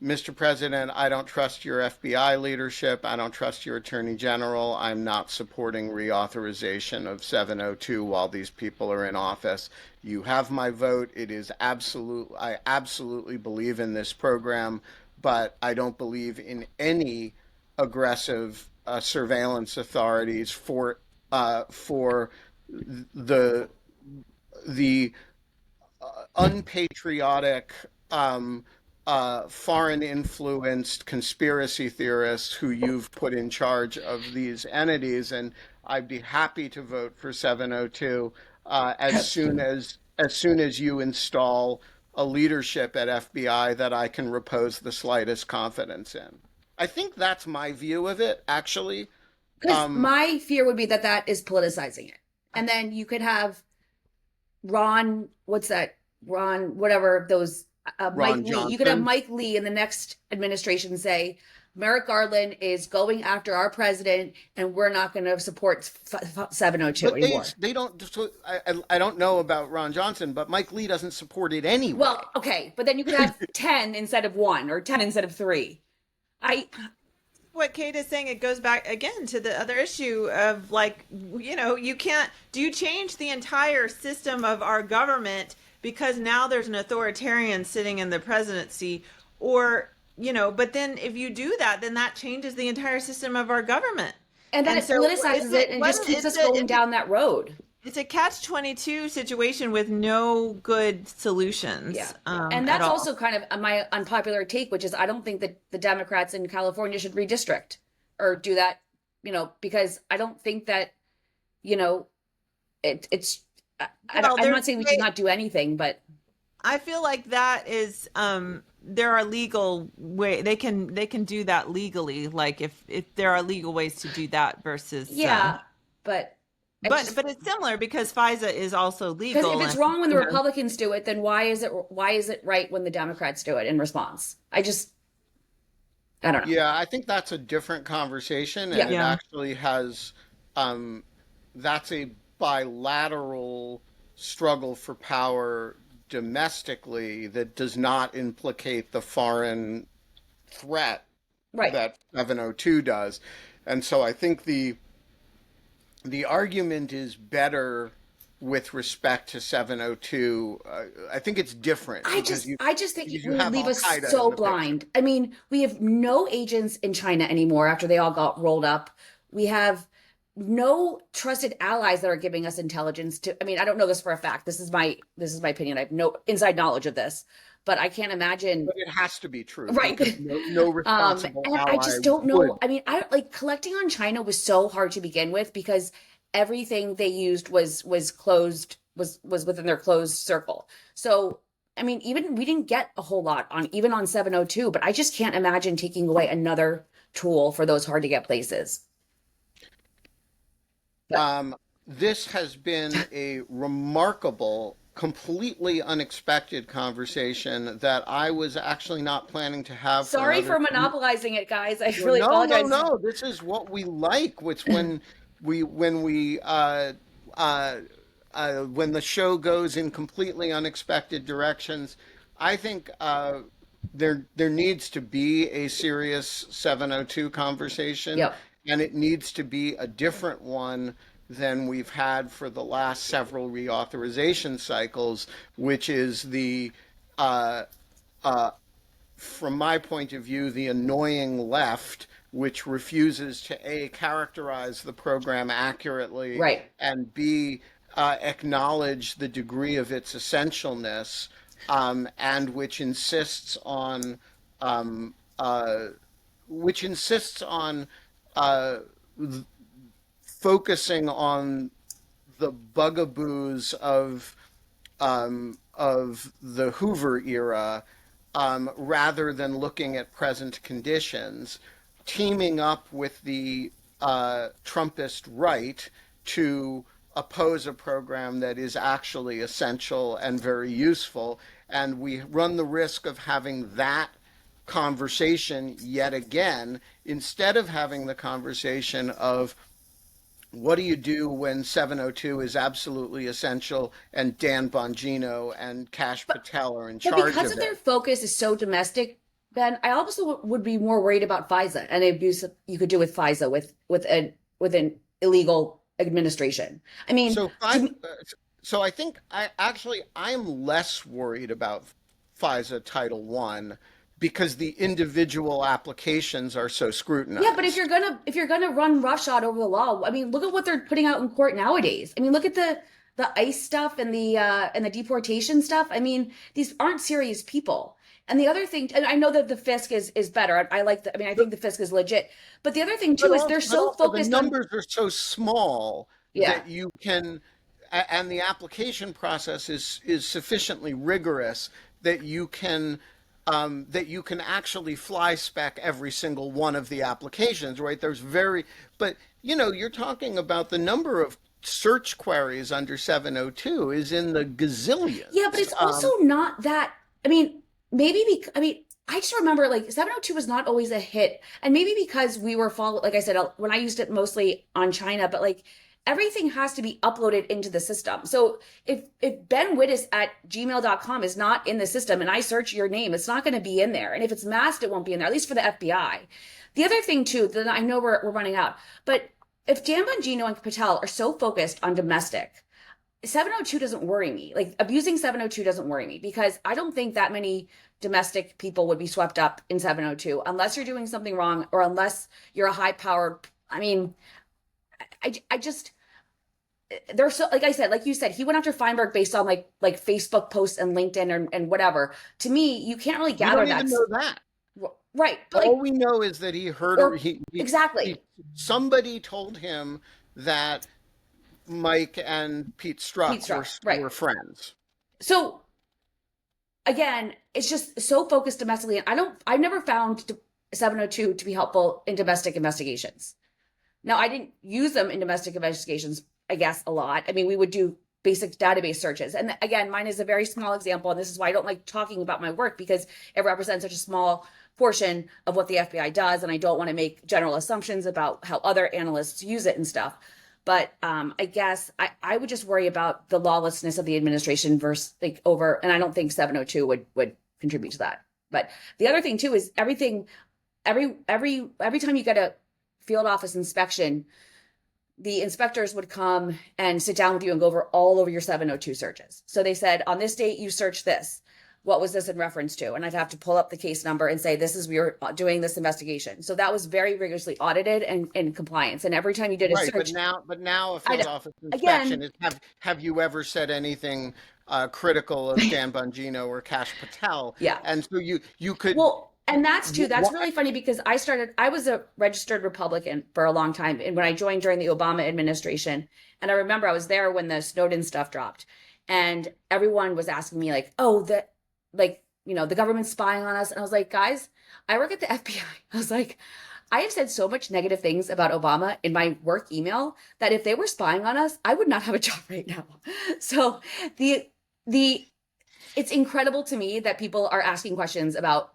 S1: Mr. President, I don't trust your FBI leadership. I don't trust your Attorney General. I'm not supporting reauthorization of 702 while these people are in office. You have my vote. It is I absolutely believe in this program, but I don't believe in any aggressive surveillance authorities for the the unpatriotic, foreign influenced conspiracy theorists who you've put in charge of these entities. And I'd be happy to vote for 702 as soon as you install a leadership at FBI that I can repose the slightest confidence in. I think that's my view of it, actually.
S4: Because my fear would be that that is politicizing it. And then you could have Ron, what's that? Ron, whatever those,
S1: Ron
S4: Mike Lee. You could have Mike Lee in the next administration say, Merrick Garland is going after our president, and we're not going to support 702
S1: But
S4: anymore.
S1: they don't. So I don't know about Ron Johnson, but Mike Lee doesn't support it anyway.
S4: Well, okay, but then you could have 10 instead of 1 or 10 instead of 3.
S2: What Kate is saying, it goes back again to the other issue of, like, you know, you can't, do you change the entire system of our government because now there's an authoritarian sitting in the presidency? Or, you know, but then if you do that, then that changes the entire system of our government.
S4: And then it politicizes it and just keeps us going down that road.
S2: It's a catch-22 situation with no good solutions.
S4: Yeah. And that's also kind of my unpopular take, which is I don't think that the Democrats in California should redistrict or do that, you know, because I don't think that, you know, it's, I'm not saying we should not do anything, but
S2: I feel like that is, there are legal way they can do that legally. Like if there are legal ways to do that versus.
S4: Yeah, but
S2: it's similar because FISA is also legal.
S4: Because if it's wrong when the Republicans do it, then why is it right when the Democrats do it in response? I don't know.
S1: Yeah, I think that's a different conversation, and it actually has that's a bilateral struggle for power domestically that does not implicate the foreign threat that 702 does. And so I think the argument is better with respect to 702. I think it's different.
S4: I just think you leave us so blind. I mean, we have no agents in China anymore after they all got rolled up. We have no trusted allies that are giving us intelligence I mean, I don't know this for a fact. This is my opinion. I have no inside knowledge of this, but I can't imagine.
S1: But it has to be true.
S4: Right.
S1: No responsible
S4: and
S1: ally
S4: I just don't know.
S1: would.
S4: I mean, collecting on China was so hard to begin with because everything they used was closed, was within their closed circle. So, I mean, even we didn't get a whole lot on 702, but I just can't imagine taking away another tool for those hard to get places.
S1: This has been a remarkable, completely unexpected conversation that I was actually not planning to have.
S4: Sorry for monopolizing it, guys. I really apologize.
S1: No. This is what we like. It's when when the show goes in completely unexpected directions. I think there needs to be a serious 702 conversation.
S4: Yep.
S1: And it needs to be a different one than we've had for the last several reauthorization cycles, which is from my point of view, the annoying left, which refuses to characterize the program accurately, and B, acknowledge the degree of its essentialness, and which insists on focusing on the bugaboos of the Hoover era, rather than looking at present conditions, teaming up with the Trumpist right to oppose a program that is actually essential and very useful. And we run the risk of having that conversation yet again, instead of having the conversation of what do you do when 702 is absolutely essential and Dan Bongino and Kash Patel are in charge of it.
S4: But because of their focus is so domestic, Ben, I also would be more worried about FISA and the abuse you could do with FISA with an illegal administration. I mean,
S1: So so I think I'm less worried about FISA Title One because the individual applications are so
S4: yeah, but
S1: scrutinized.
S4: if you're gonna run roughshod over the law, I mean, look at what they're putting out in court nowadays. I mean, look at the ICE stuff and the deportation stuff. I mean, these aren't serious people. And the other thing, and I know that the FISC is better. I like the, I mean, I think the FISC is legit. But the other thing too is they're
S1: But
S4: so
S1: also the
S4: focused on,
S1: numbers are so small
S4: yeah.
S1: that you can, and the application process is sufficiently rigorous that you can actually fly spec every single one of the applications, right? But you're talking about the number of search queries under 702 is in the
S4: Yeah, but
S1: gazillions.
S4: it's also not that. I mean, I mean, I just remember like 702 was not always a hit, and maybe because we were following. Like I said, when I used it mostly on China, but like everything has to be uploaded into the system. So if Ben Wittes at gmail.com is not in the system, and I search your name, it's not going to be in there. And if it's masked, it won't be in there. At least for the FBI. The other thing too, that I know we're running out, but if Dan Bongino and Patel are so focused on domestic, 702 doesn't worry me. Like abusing 702 doesn't worry me because I don't think that many domestic people would be swept up in 702 unless you're doing something wrong or unless you're a high powered. I mean, I just they're so, like I said, like you said, he went after Feinberg based on like Facebook posts and LinkedIn and whatever. To me, you can't really
S1: We
S4: gather
S1: don't even
S4: that.
S1: know that.
S4: Right. But
S1: All
S4: like,
S1: we know is that he heard
S4: or
S1: he
S4: exactly.
S1: somebody told him that Mike and Pete
S4: Pete
S1: Strzok
S4: Strzok, right.
S1: were friends.
S4: So again, it's just so focused domestically. And I've never found 702 to be helpful in domestic investigations. Now, I didn't use them in domestic investigations, I guess, a lot. I mean, we would do basic database searches. And again, mine is a very small example. And this is why I don't like talking about my work because it represents such a small portion of what the FBI does. And I don't want to make general assumptions about how other analysts use it and stuff. But I guess I would just worry about the lawlessness of the administration versus like over, and I don't think 702 would contribute to that. But the other thing too is every time you get a field office inspection, the inspectors would come and sit down with you and go over your 702 searches. So they said, on this date, you searched this. What was this in reference to? And I'd have to pull up the case number and say, we were doing this investigation. So that was very rigorously audited and in compliance. And every time you did a
S1: Right,
S4: search.
S1: but now a field office
S4: Again,
S1: inspection is have you ever said anything critical of Dan Bongino or Kash Patel?
S4: Yeah.
S1: And so you could
S4: Well, and that's really funny because I was a registered Republican for a long time. And when I joined during the Obama administration, and I remember I was there when the Snowden stuff dropped and everyone was asking me like, oh, the government's spying on us. And I was like, guys, I work at the FBI. I was like, I have said so much negative things about Obama in my work email that if they were spying on us, I would not have a job right now. So it's incredible to me that people are asking questions about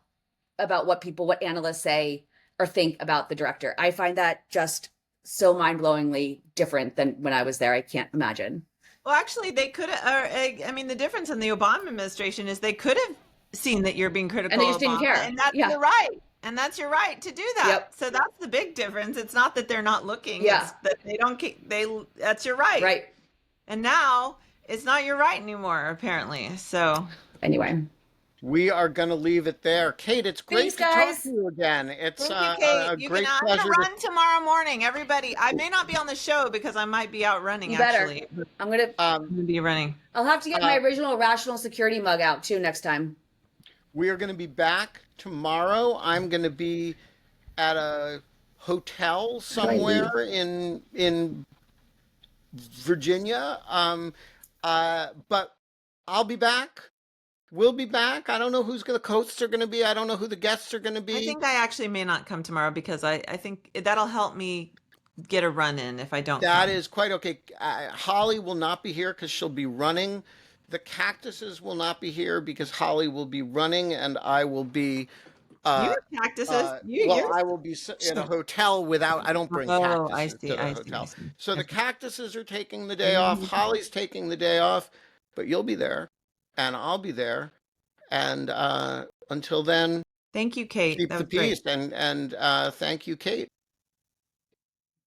S4: what analysts say or think about the director. I find that just so mind-blowingly different than when I was there. I can't imagine.
S2: Well, actually, they could have. I mean, the difference in the Obama administration is they could have seen that you're being critical
S4: And they just
S2: of
S4: didn't
S2: Obama,
S4: care.
S2: and that's
S4: Yeah.
S2: your right. And that's your right to do that.
S4: Yep.
S2: So that's the big difference. It's not that they're not looking.
S4: Yeah.
S2: It's that they don't. That's your right.
S4: Right.
S2: And now it's not your right anymore, apparently. So
S4: Anyway.
S1: we are going to leave it there. Kate, it's great
S4: Thanks,
S1: to talk
S4: guys.
S1: to you again. It's
S2: thank you, Kate.
S1: a great
S2: I'm
S1: pleasure.
S2: gonna run tomorrow morning. Everybody, I may not be on the show because I might be out running.
S4: You better.
S2: Actually,
S4: I'm gonna
S2: I'm gonna be running.
S4: I'll have to get my original rational security mug out too next time.
S1: We are going to be back tomorrow. I'm going to be at a hotel somewhere in Virginia. But I'll be back. We'll be back. I don't know who's the hosts are going to be. I don't know who the guests are going to be.
S2: I think I actually may not come tomorrow because I think that'll help me get a run in if I don't.
S1: That is quite okay. Holly will not be here because she'll be running. The Cactuses will not be here because Holly will be running and I will be.
S2: You have cactuses.
S1: I will be in a hotel without. I don't bring cactuses
S2: I see,
S1: to the
S2: I
S1: hotel.
S2: see.
S1: So the Cactuses are taking the day off. Holly's taking the day off, but you'll be there, and I'll be there. And until then,
S2: Thank you, Kate.
S1: Keep
S2: That
S1: the
S2: was great.
S1: peace, and thank you, Kate.